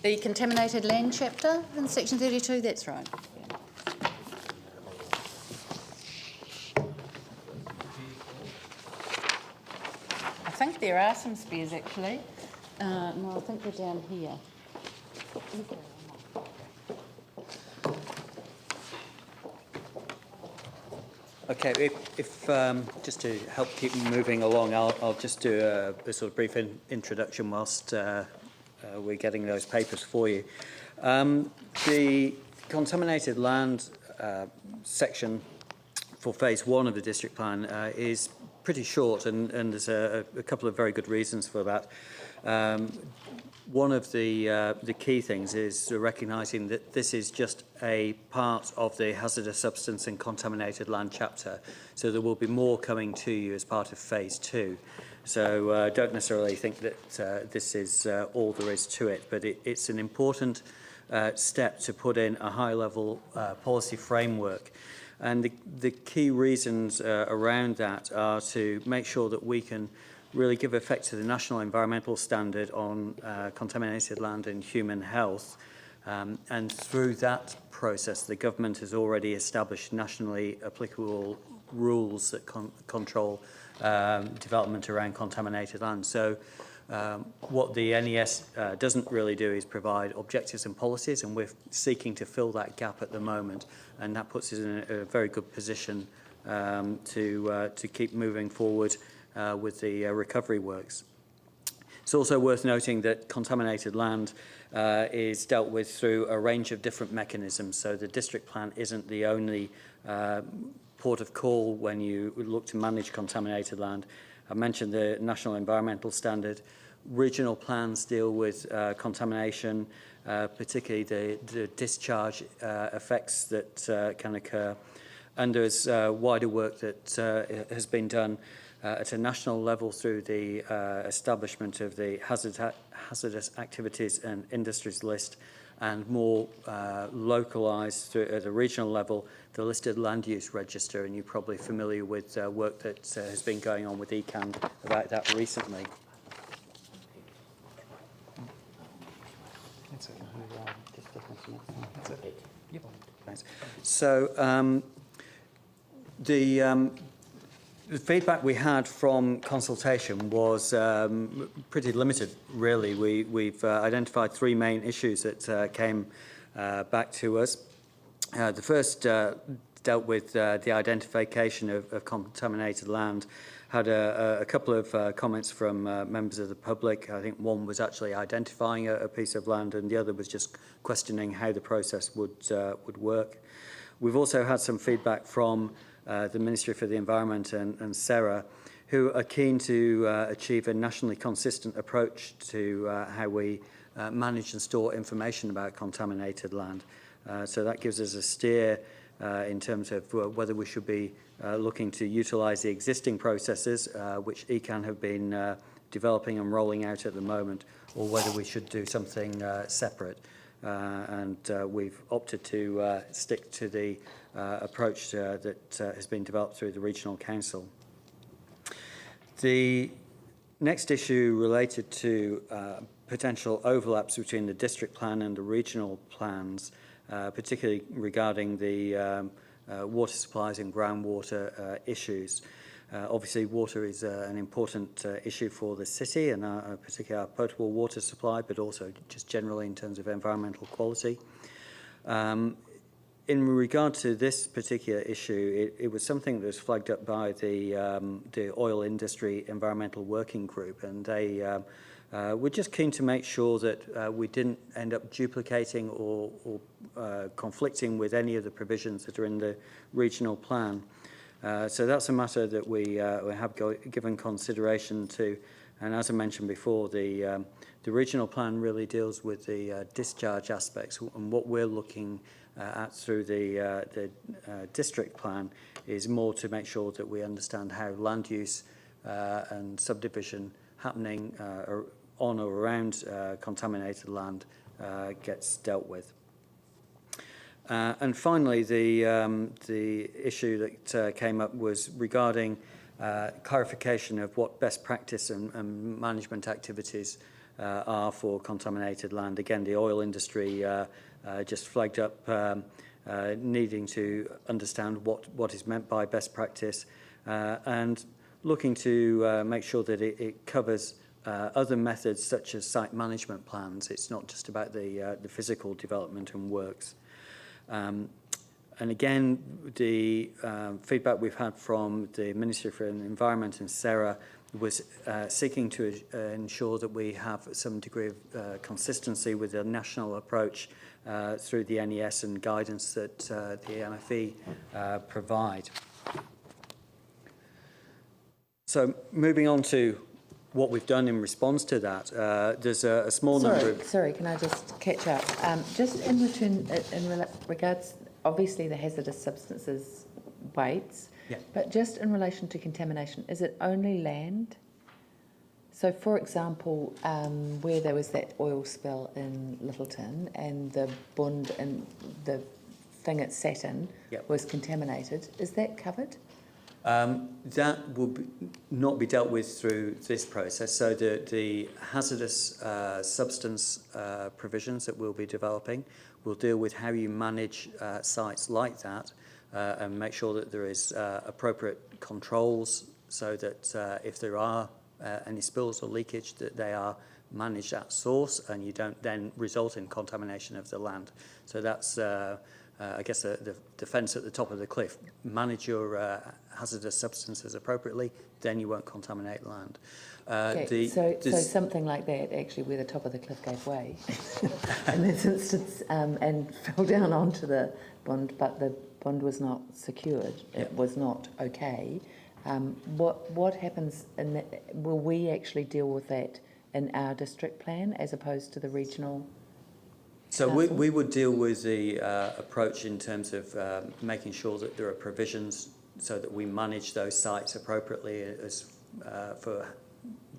The contaminated land chapter in section 32, that's right. I think there are some spares actually. No, I think they're down here. Okay, if just to help keep moving along, I'll just do a sort of brief introduction whilst we're getting those papers for you. The contaminated land section for phase 1 of the district plan is pretty short, and there's a couple of very good reasons for that. One of the key things is recognising that this is just a part of the hazardous substance and contaminated land chapter, so there will be more coming to you as part of phase 2. So don't necessarily think that this is all there is to it, but it's an important step to put in a high-level policy framework. And the key reasons around that are to make sure that we can really give effect to the National Environmental Standard on contaminated land and human health. And through that process, the government has already established nationally applicable rules that control development around contaminated land. So what the NES doesn't really do is provide objectives and policies, and we're seeking to fill that gap at the moment, and that puts us in a very good position to keep moving forward with the recovery works. It's also worth noting that contaminated land is dealt with through a range of different mechanisms, so the district plan isn't the only port of call when you look to manage contaminated land. I mentioned the National Environmental Standard. Regional plans deal with contamination, particularly the discharge effects that can occur. And there's wider work that has been done at a national level through the establishment of the hazardous activities and industries list, and more localised at a regional level, the listed land use register. And you're probably familiar with work that has been going on with ECAN about that recently. So the feedback we had from consultation was pretty limited, really. We've identified 3 main issues that came back to us. The first dealt with the identification of contaminated land. Had a couple of comments from members of the public. I think one was actually identifying a piece of land, and the other was just questioning how the process would work. We've also had some feedback from the Ministry for the Environment and SERA, who are keen to achieve a nationally consistent approach to how we manage and store information about contaminated land. So that gives us a steer in terms of whether we should be looking to utilise the existing processes, which ECAN have been developing and rolling out at the moment, or whether we should do something separate. And we've opted to stick to the approach that has been developed through the Regional Council. The next issue related to potential overlaps between the district plan and the regional plans, particularly regarding the water supplies and groundwater issues. Obviously, water is an important issue for the city, and particularly our potable water supply, but also just generally in terms of environmental quality. In regard to this particular issue, it was something that was flagged up by the Oil Industry Environmental Working Group, and they were just keen to make sure that we didn't end up duplicating or conflicting with any of the provisions that are in the regional plan. So that's a matter that we have given consideration to, and as I mentioned before, the regional plan really deals with the discharge aspects, and what we're looking at through the district plan is more to make sure that we understand how land use and subdivision happening on or around contaminated land gets dealt with. And finally, the issue that came up was regarding clarification of what best practice and management activities are for contaminated land. Again, the oil industry just flagged up needing to understand what is meant by best practice and looking to make sure that it covers other methods such as site management plans. It's not just about the physical development and works. And again, the feedback we've had from the Ministry for the Environment and Sarah was seeking to ensure that we have some degree of consistency with the national approach through the NES and guidance that the MFE provide. So moving on to what we've done in response to that, there's a small number of... Sorry, can I just catch up? Just in return, in regards, obviously the hazardous substances weights, Yeah. but just in relation to contamination, is it only land? So, for example, where there was that oil spill in Littleton and the bund and the thing it sat in Yep. was contaminated, is that covered? That will not be dealt with through this process. So the hazardous substance provisions that we'll be developing will deal with how you manage sites like that and make sure that there is appropriate controls so that if there are any spills or leakage, that they are managed at source and you don't then result in contamination of the land. So that's I guess the fence at the top of the cliff. Manage your hazardous substances appropriately, then you won't contaminate land. Okay, so something like that, actually, where the top of the cliff gave way in this instance and fell down onto the bond, but the bond was not secured. It was not okay. What happens in that? Will we actually deal with that in our district plan as opposed to the regional? So we would deal with the approach in terms of making sure that there are provisions so that we manage those sites appropriately as for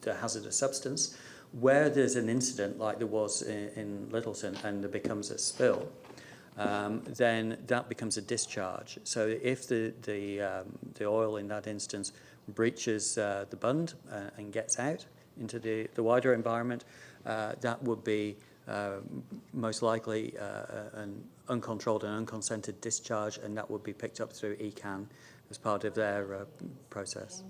the hazardous substance. Where there's an incident like there was in Littleton and there becomes a spill, then that becomes a discharge. So if the oil in that instance breaches the bund and gets out into the wider environment, that would be most likely an uncontrolled and unconsented discharge, and that would be picked up through ECAN as part of their process.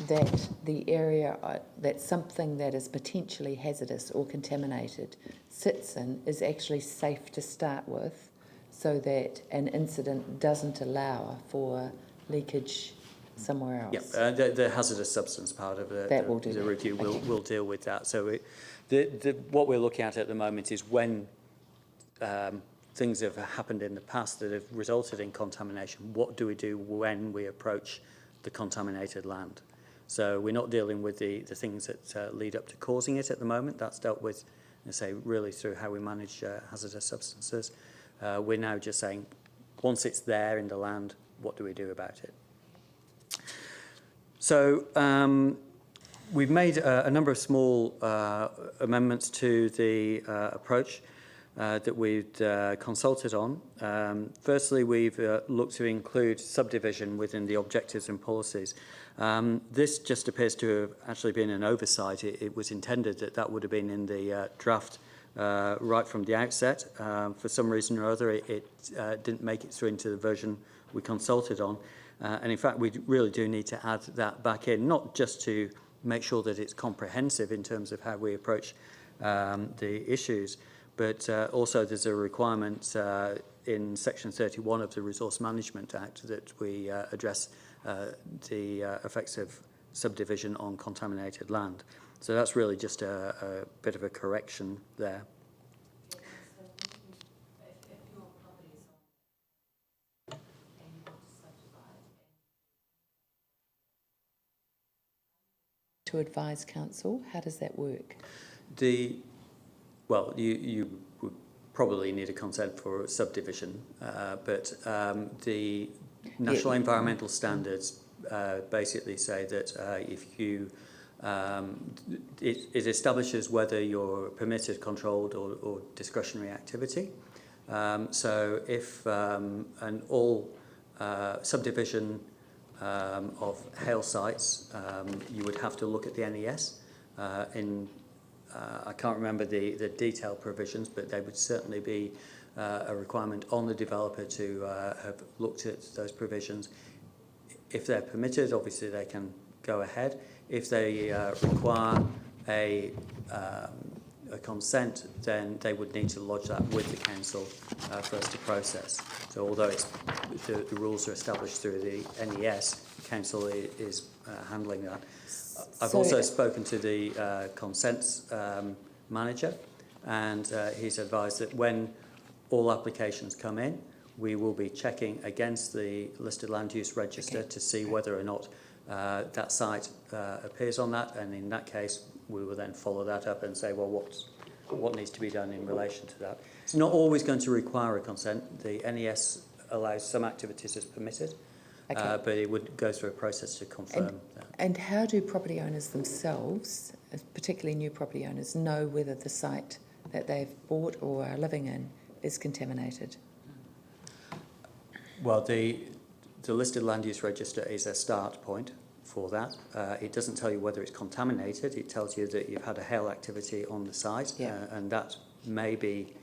That the area that something that is potentially hazardous or contaminated sits in is actually safe to start with, so that an incident doesn't allow for leakage somewhere else. Yeah, the hazardous substance part of the review will deal with that. So what we're looking at the moment is when things have happened in the past that have resulted in contamination, what do we do when we approach the contaminated land? So we're not dealing with the things that lead up to causing it at the moment. That's dealt with, I say, really through how we manage hazardous substances. We're now just saying, once it's there in the land, what do we do about it? So we've made a number of small amendments to the approach that we'd consulted on. Firstly, we've looked to include subdivision within the objectives and policies. This just appears to have actually been an oversight. It was intended that would have been in the draft right from the outset. For some reason or other, it didn't make it through into the version we consulted on. And in fact, we really do need to add that back in, not just to make sure that it's comprehensive in terms of how we approach the issues, but also there's a requirement in Section 31 of the Resource Management Act that we address the effects of subdivision on contaminated land. So that's really just a bit of a correction there. To advise council, how does that work? Well, you would probably need a consent for subdivision, but the National Environmental Standards basically say that if you it establishes whether you're permitted, controlled or discretionary activity. So if all subdivision of hail sites, you would have to look at the NES. I can't remember the detailed provisions, but they would certainly be a requirement on the developer to have looked at those provisions. If they're permitted, obviously they can go ahead. If they require a consent, then they would need to lodge that with the council for us to process. So although the rules are established through the NES, the council is handling that. I've also spoken to the consents manager, and he's advised that when all applications come in, we will be checking against the listed land use register to see whether or not that site appears on that, and in that case we will then follow that up and say, well, what needs to be done in relation to that. It's not always going to require a consent. The NES allows some activities as permitted, but it would go through a process to confirm that. And how do property owners themselves, particularly new property owners, know whether the site that they've bought or are living in is contaminated? Well, the listed land use register is a start point for that. It doesn't tell you whether it's contaminated. It tells you that you've had a hail activity on the site, and that may be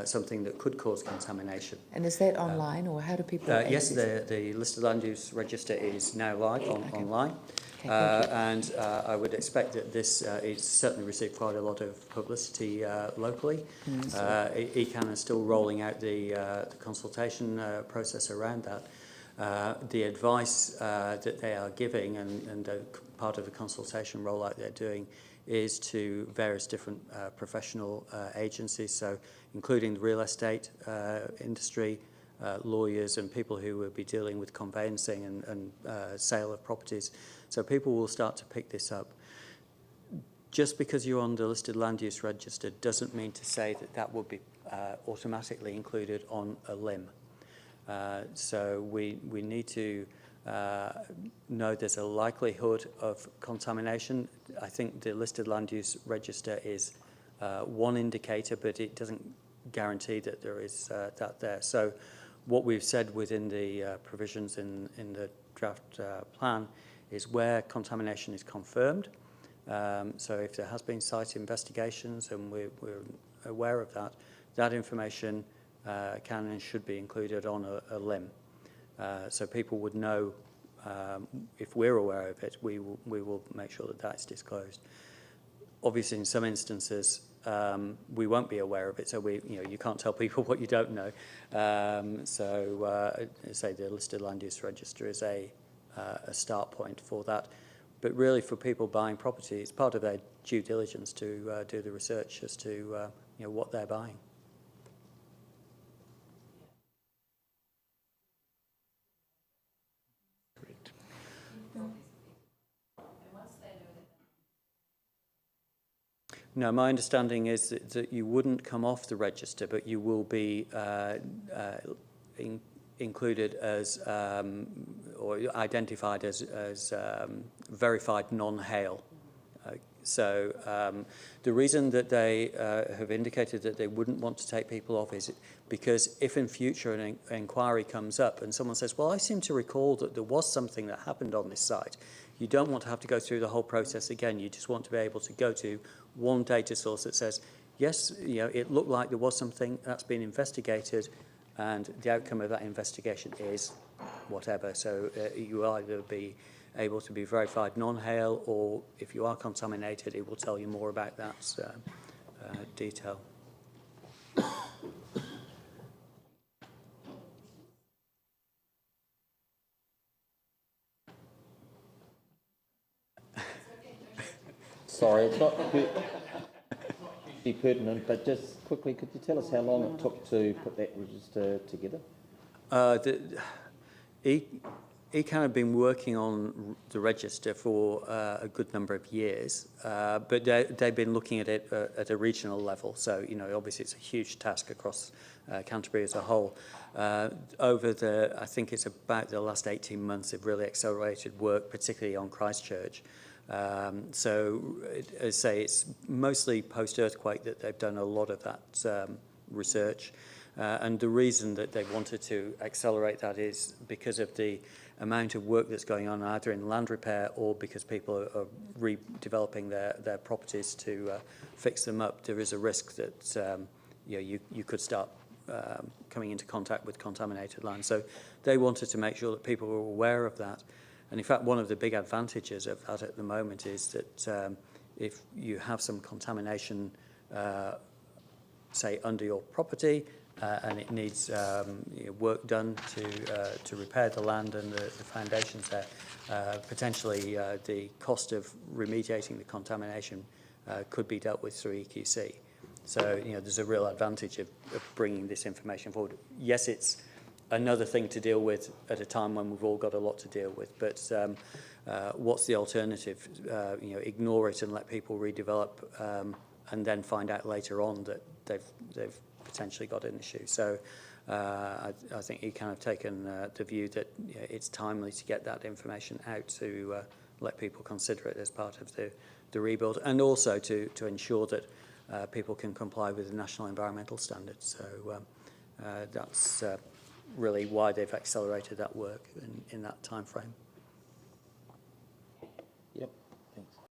something that could cause contamination. And is that online, or how do people yes, the listed land use register is now live online. And I would expect that this is certainly received quite a lot of publicity locally. ECAN is still rolling out the consultation process around that. The advice that they are giving, and part of the consultation rollout they're doing, is to various different professional agencies, so including the real estate industry, lawyers and people who will be dealing with conveyancing and sale of properties. So people will start to pick this up. Just because you're on the listed land use register doesn't mean to say that that would be automatically included on a limb. So we need to know there's a likelihood of contamination. I think the listed land use register is one indicator, but it doesn't guarantee that there is that there. So what we've said within the provisions in the draft plan is where contamination is confirmed. So if there has been site investigations and we're aware of that, that information can and should be included on a limb. So people would know if we're aware of it, we will make sure that that's disclosed. Obviously, in some instances, we won't be aware of it, so you can't tell people what you don't know. Say the listed land use register is a start point for that. But really, for people buying property, it's part of their due diligence to do the research as to what they're buying. No, my understanding is that you wouldn't come off the register, but you will be included as or identified as verified non-hail. So the reason that they have indicated that they wouldn't want to take people off is because if in future an inquiry comes up and someone says, well, I seem to recall that there was something that happened on this site, you don't want to have to go through the whole process again. You just want to be able to go to one data source that says, yes, it looked like there was something that's been investigated, and the outcome of that investigation is whatever. So you will either be able to be verified non-hail, or if you are contaminated, it will tell you more about that detail. Sorry, it's not pertinent, but just quickly, could you tell us how long it took to put that register together? ECAN have been working on the register for a good number of years, but they've been looking at it at a regional level. So, obviously it's a huge task across Canterbury as a whole. Over I think it's about the last 18 months, they've really accelerated work, particularly on Christchurch. So, as I say, it's mostly post-earthquake that they've done a lot of that research. And the reason that they wanted to accelerate that is because of the amount of work that's going on either in land repair or because people are redeveloping their properties to fix them up, there is a risk that you could start coming into contact with contaminated land. So they wanted to make sure that people were aware of that. And in fact, one of the big advantages of that at the moment is that if you have some contamination, say, under your property, and it needs work done to repair the land and the foundations there, potentially the cost of remediating the contamination could be dealt with through EQC. So, there's a real advantage of bringing this information forward. Yes, it's another thing to deal with at a time when we've all got a lot to deal with, but what's the alternative? Ignore it and let people redevelop, and then find out later on that they've potentially got an issue. So I think he kind of taken the view that it's timely to get that information out to let people consider it as part of the rebuild, and also to ensure that people can comply with the national environmental standards. So that's really why they've accelerated that work in that time frame. Yep.